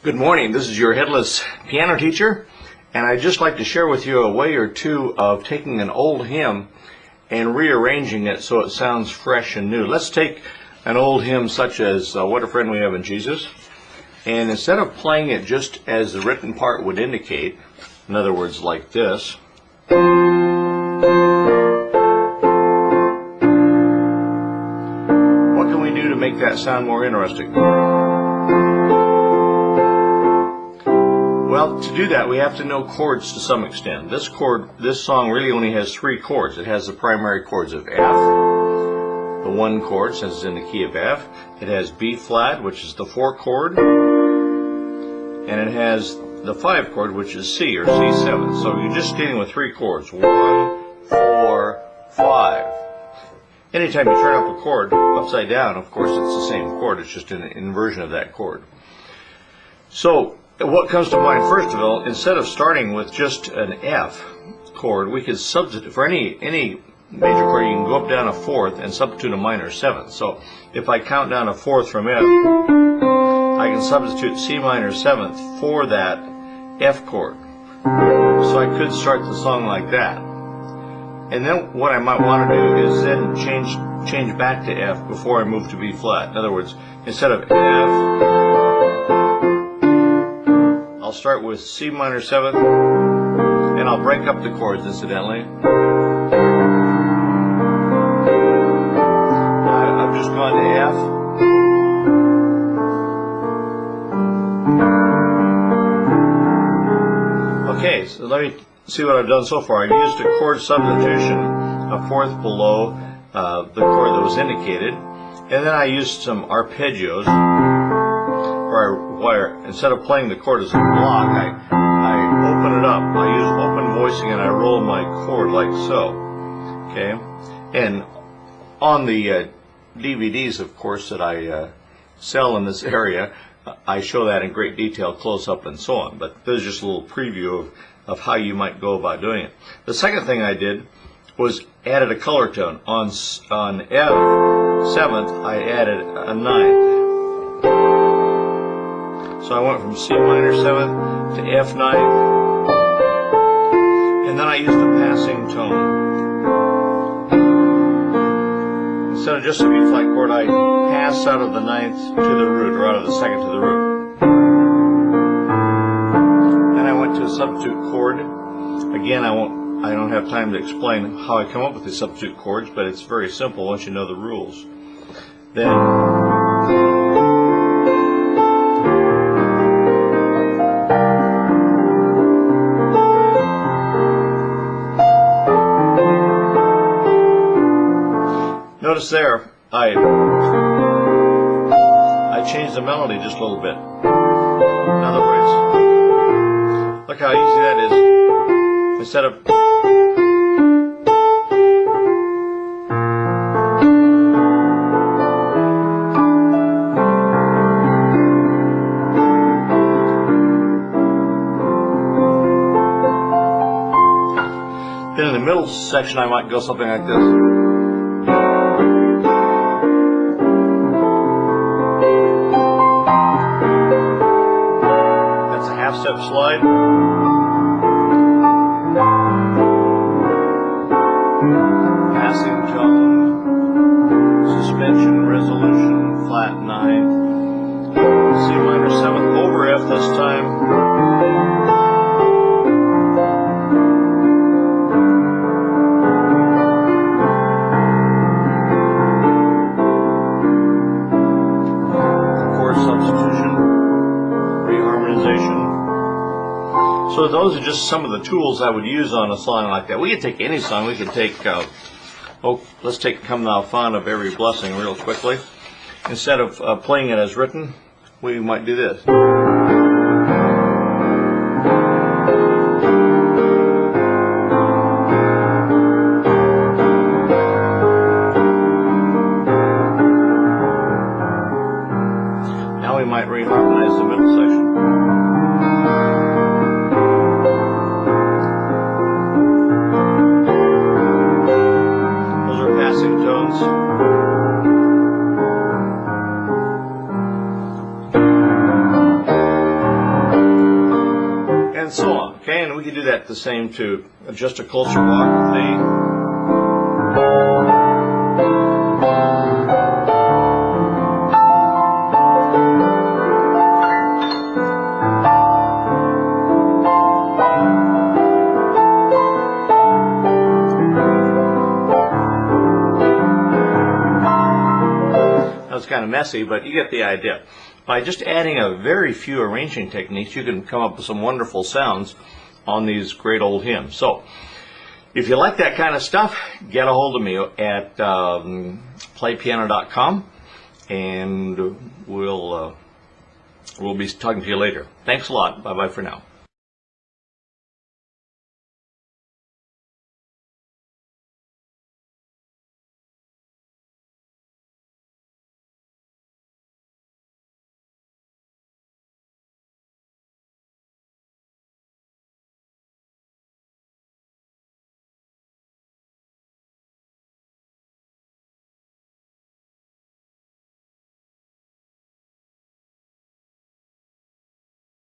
Good morning, this is your headless piano teacher, and I'd just like to share with you a way or two of taking an old hymn and rearranging it so it sounds fresh and new. Let's take an old hymn such as What a Friend We Have in Jesus, and instead of playing it just as the written part would indicate, in other words like this, what can we do to make that sound more interesting? Well, to do that, we have to know chords to some extent. This song really only has three chords. It has the primary chords of F, the one chord, since it's in the key of F. It has B flat, which is the 4 chord, and it has the 5 chord, which is C, or C7. So you're just dealing with 3 chords, 1, 4, 5. Anytime you turn up a chord upside down, of course, it's the same chord. It's just an inversion of that chord. So what comes to mind first of all, instead of starting with just an F chord, we could substitute for any major chord. You can go up down a 4th and substitute a minor 7th. So if I count down a 4th from F, I can substitute C minor 7th for that F chord. So I could start the song like that. And then what I might want to do is then change back to F before I move to B flat. In other words, instead of F, I'll start with C minor 7th, and I'll break up the chords incidentally. I've just gone to F. Okay, so let me see what I've done so far. I've used a chord substitution, a 4th below the chord that was indicated, and then I used some arpeggios, where instead of playing the chord as a block, I open it up. I use open voicing and I roll my chord like so. Okay, and on the DVDs, of course, that I sell in this area, I show that in great detail, close up and so on. But there's just a little preview of how you might go about doing it. The second thing I did was added a color tone. On F 7th, I added a 9th. So I went from C minor 7th to F 9th, and then I used a passing tone. Instead of just a B flat chord, I pass out of the 9th to the root, or out of the 2nd to the root. Then I went to a substitute chord. Again, I don't have time to explain how I come up with these substitute chords, but it's very simple once you know the rules. Then notice there, I changed the melody just a little bit. In other words, look how easy that is. Instead of then in the middle section, I might go something like this. Step slide. Passing tone, suspension, resolution, flat 9th, C minor 7th, over F this time. Chord substitution, reharmonization. So those are just some of the tools I would use on a song like that. We could take any song. We could take, let's take Come Thou Fount of Every Blessing real quickly. Instead of playing it as written, we might do this. Now we might reharmonize the middle section. and so on. Okay, and we can do that the same to just a closer walk with the. It's kind of messy, but you get the idea. By just adding a very few arranging techniques, you can come up with some wonderful sounds on these great old hymns. So, if you like that kind of stuff, get a hold of me at playpiano.com, and we'll be talking to you later. Thanks a lot. Bye-bye for now.